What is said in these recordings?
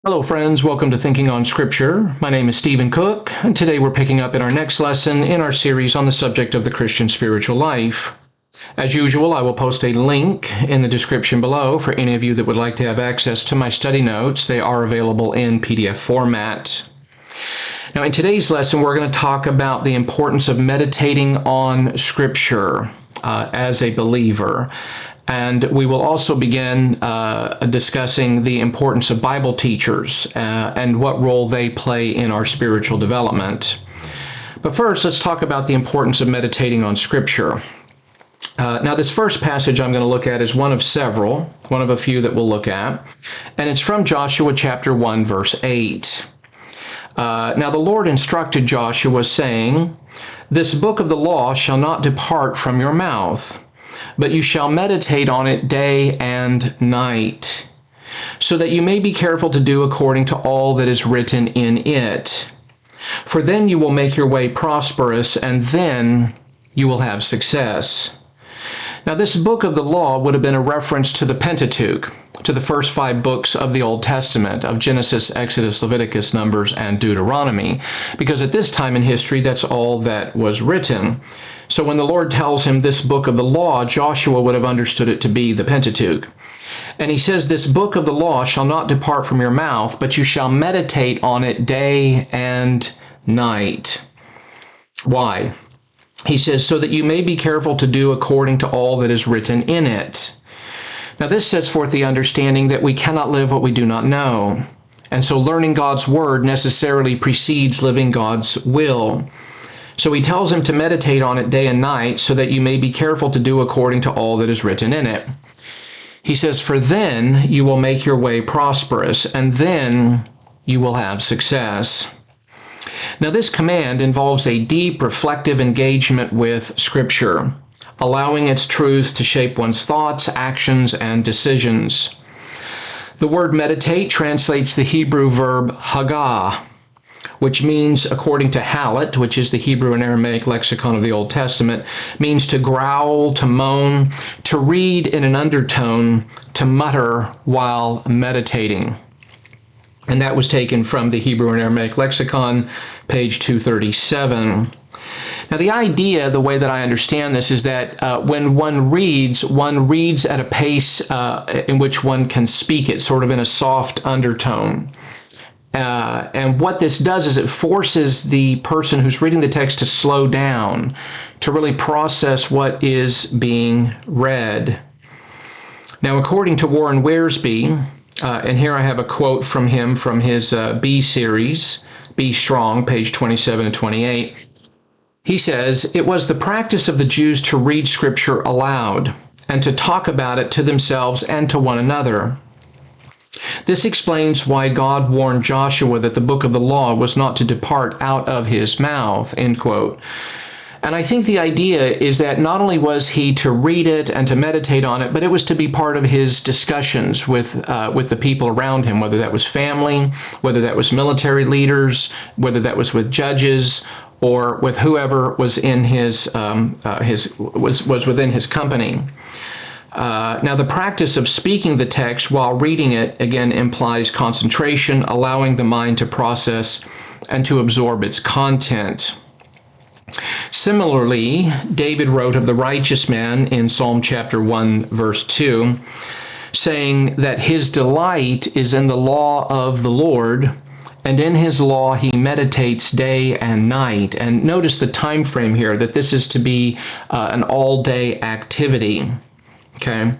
Hello friends, welcome to Thinking on Scripture. My name is Stephen Cook, and today we're picking up in our next lesson in our series on the subject of the Christian spiritual life. As usual, I will post a link in the description below for any of you that would like to have access to my study notes. They are available in PDF format. Now in today's lesson, we're going to talk about the importance of meditating on Scripture as a believer. And we will also begin discussing the importance of Bible teachers and what role they play in our spiritual development. But first, let's talk about the importance of meditating on Scripture. Now, this first passage I'm going to look at is one of several, one of a few that we'll look at, and it's from Joshua chapter 1, verse 8. Now the Lord instructed Joshua, saying, "This book of the law shall not depart from your mouth, but you shall meditate on it day and night, so that you may be careful to do according to all that is written in it. For then you will make your way prosperous, and then you will have success." Now, this book of the law would have been a reference to the Pentateuch, to the first 5 books of the Old Testament, of Genesis, Exodus, Leviticus, Numbers, and Deuteronomy, because at this time in history, that's all that was written. So when the Lord tells him this book of the law, Joshua would have understood it to be the Pentateuch. And he says, "This book of the law shall not depart from your mouth, but you shall meditate on it day and night." Why? He says, "so that you may be careful to do according to all that is written in it." Now this sets forth the understanding that we cannot live what we do not know. And so learning God's Word necessarily precedes living God's will. So he tells him to meditate on it day and night so that you may be careful to do according to all that is written in it. He says, "For then you will make your way prosperous, and then you will have success." Now this command involves a deep, reflective engagement with Scripture, allowing its truth to shape one's thoughts, actions, and decisions. The word meditate translates the Hebrew verb hagah, which means, according to Hallet, which is the Hebrew and Aramaic lexicon of the Old Testament, means to growl, to moan, to read in an undertone, to mutter while meditating. And that was taken from the Hebrew and Aramaic lexicon, page 237. Now the idea, the way that I understand this, is that when one reads at a pace in which one can speak it, sort of in a soft undertone. And what this does is it forces the person who's reading the text to slow down, to really process what is being read. Now, according to Warren Wiersbe, and here I have a quote from him from his B series, Be Strong, page 27 and 28. He says, "It was the practice of the Jews to read Scripture aloud and to talk about it to themselves and to one another. This explains why God warned Joshua that the book of the law was not to depart out of his mouth," end quote. And I think the idea is that not only was he to read it and to meditate on it, but it was to be part of his discussions with the people around him, whether that was family, whether that was military leaders, whether that was with judges, or with whoever was in was within his company. Now, the practice of speaking the text while reading it, again, implies concentration, allowing the mind to process and to absorb its content. Similarly, David wrote of the righteous man in Psalm chapter 1, verse 2, saying that his delight is in the law of the Lord, and in his law he meditates day and night. And notice the time frame here, that this is to be an all-day activity. Okay,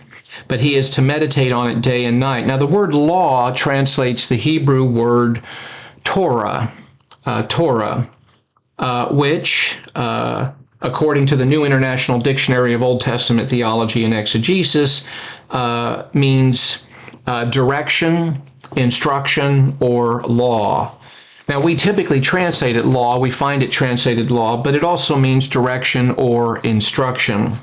but he is to meditate on it day and night. Now, the word law translates the Hebrew word Torah, which, according to the New International Dictionary of Old Testament Theology and Exegesis, means direction, instruction, or law. Now, we typically translate it law, we find it translated law, but it also means direction or instruction.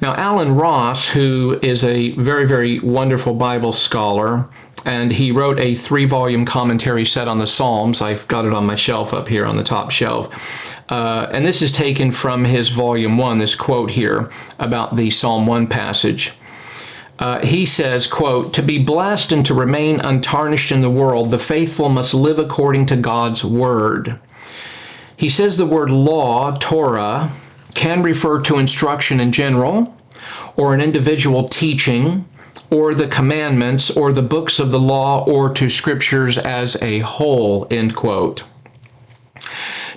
Now, Alan Ross, who is a very, very wonderful Bible scholar, and he wrote a 3-volume commentary set on the Psalms. I've got it on my shelf up here on the top shelf. And this is taken from his volume 1, this quote here about the Psalm 1 passage. He says, quote, "To be blessed and to remain untarnished in the world, the faithful must live according to God's word." He says the word law, Torah, can refer to instruction in general, or an individual teaching, or the commandments, or the books of the law, or to scriptures as a whole, end quote.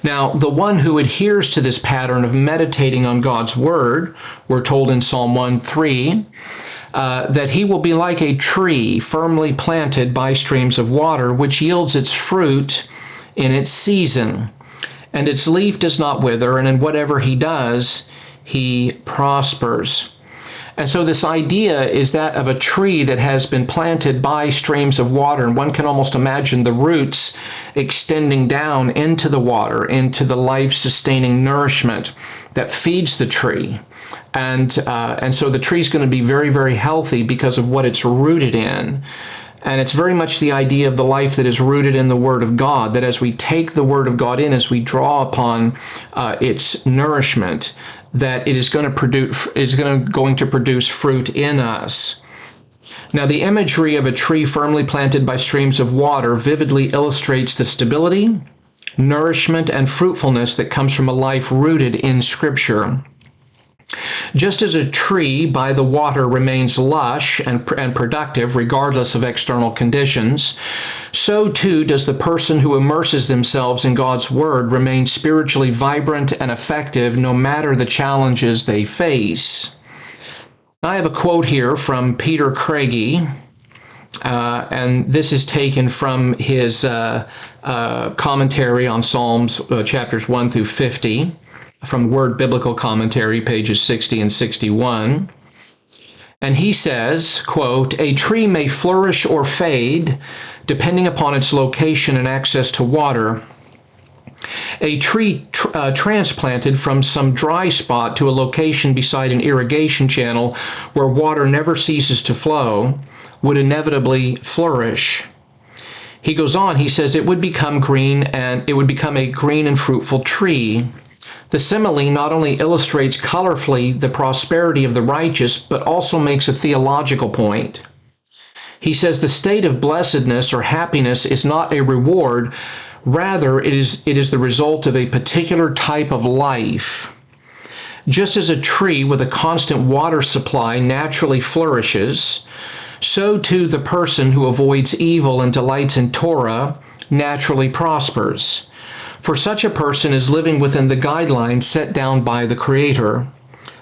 Now, the one who adheres to this pattern of meditating on God's word, we're told in Psalm 1:3, that he will be like a tree firmly planted by streams of water, which yields its fruit in its season, and its leaf does not wither, and in whatever he does, he prospers. And so this idea is that of a tree that has been planted by streams of water, and one can almost imagine the roots extending down into the water, into the life-sustaining nourishment that feeds the tree. And so the tree is going to be very, very healthy because of what it's rooted in. And it's very much the idea of the life that is rooted in the Word of God, that as we take the Word of God in, as we draw upon its nourishment, that it is going to produce fruit in us. Now, the imagery of a tree firmly planted by streams of water vividly illustrates the stability, nourishment, and fruitfulness that comes from a life rooted in Scripture. Just as a tree by the water remains lush and productive regardless of external conditions, so too does the person who immerses themselves in God's Word remain spiritually vibrant and effective no matter the challenges they face. I have a quote here from Peter Craigie, and this is taken from his commentary on Psalms chapters 1 through 50. From Word Biblical Commentary, pages 60 and 61. And he says, quote, "A tree may flourish or fade depending upon its location and access to water. A tree transplanted from some dry spot to a location beside an irrigation channel where water never ceases to flow would inevitably flourish." He goes on, he says, it would become a green and fruitful tree. The simile not only illustrates colorfully the prosperity of the righteous, but also makes a theological point. He says the state of blessedness or happiness is not a reward, rather it is the result of a particular type of life. Just as a tree with a constant water supply naturally flourishes, so too the person who avoids evil and delights in Torah naturally prospers. For such a person is living within the guidelines set down by the Creator.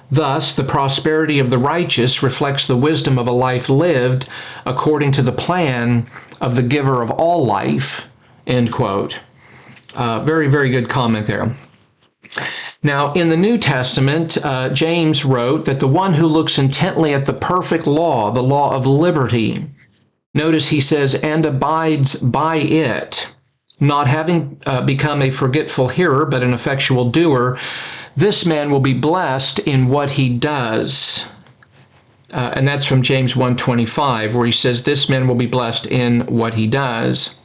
Thus, the prosperity of the righteous reflects the wisdom of a life lived according to the plan of the giver of all life, end quote. Very, very good comment there. Now, in the New Testament, James wrote that the one who looks intently at the perfect law, the law of liberty, notice he says, and abides by it, not having become a forgetful hearer, but an effectual doer, this man will be blessed in what he does. And that's from James 1:25, where he says, this man will be blessed in what he does.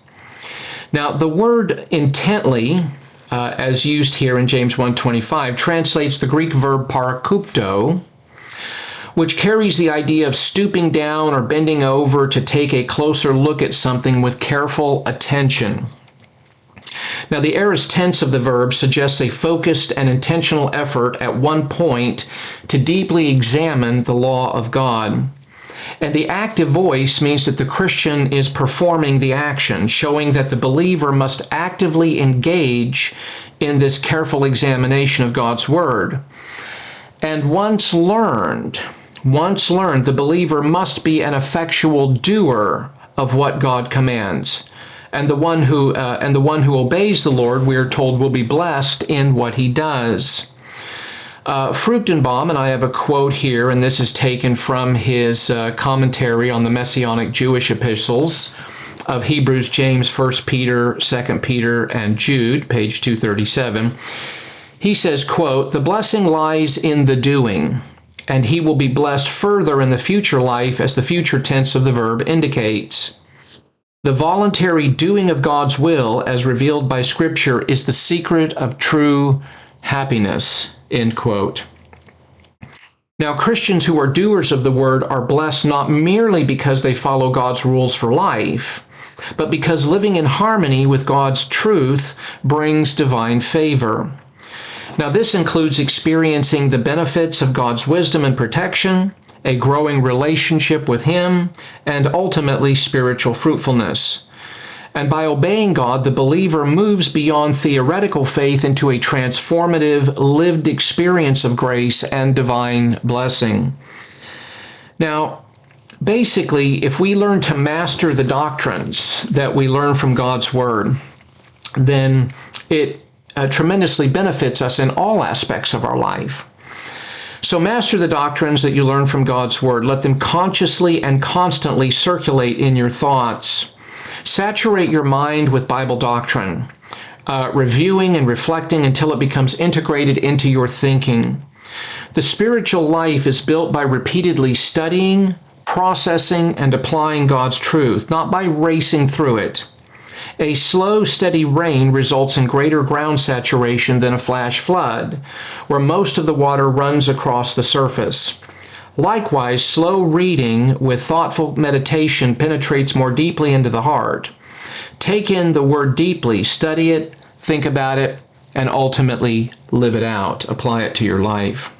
Now, the word intently, as used here in James 1:25, translates the Greek verb parakupto, which carries the idea of stooping down or bending over to take a closer look at something with careful attention. Now, the aorist tense of the verb suggests a focused and intentional effort at one point to deeply examine the law of God. And the active voice means that the Christian is performing the action, showing that the believer must actively engage in this careful examination of God's Word. And once learned, the believer must be an effectual doer of what God commands. And the one who obeys the Lord, we are told, will be blessed in what he does. Fruchtenbaum, and I have a quote here, and this is taken from his commentary on the Messianic Jewish epistles of Hebrews, James, 1 Peter, 2 Peter, and Jude, page 237. He says, quote, "The blessing lies in the doing, and he will be blessed further in the future life, as the future tense of the verb indicates. The voluntary doing of God's will, as revealed by Scripture, is the secret of true happiness," end quote. Now, Christians who are doers of the word are blessed not merely because they follow God's rules for life, but because living in harmony with God's truth brings divine favor. Now, this includes experiencing the benefits of God's wisdom and protection, a growing relationship with Him, and ultimately spiritual fruitfulness. And by obeying God, the believer moves beyond theoretical faith into a transformative, lived experience of grace and divine blessing. Now, basically, if we learn to master the doctrines that we learn from God's Word, then it tremendously benefits us in all aspects of our life. So master the doctrines that you learn from God's Word. Let them consciously and constantly circulate in your thoughts. Saturate your mind with Bible doctrine, reviewing and reflecting until it becomes integrated into your thinking. The spiritual life is built by repeatedly studying, processing, and applying God's truth, not by racing through it. A slow, steady rain results in greater ground saturation than a flash flood, where most of the water runs across the surface. Likewise, slow reading with thoughtful meditation penetrates more deeply into the heart. Take in the Word deeply, study it, think about it, and ultimately live it out. Apply it to your life.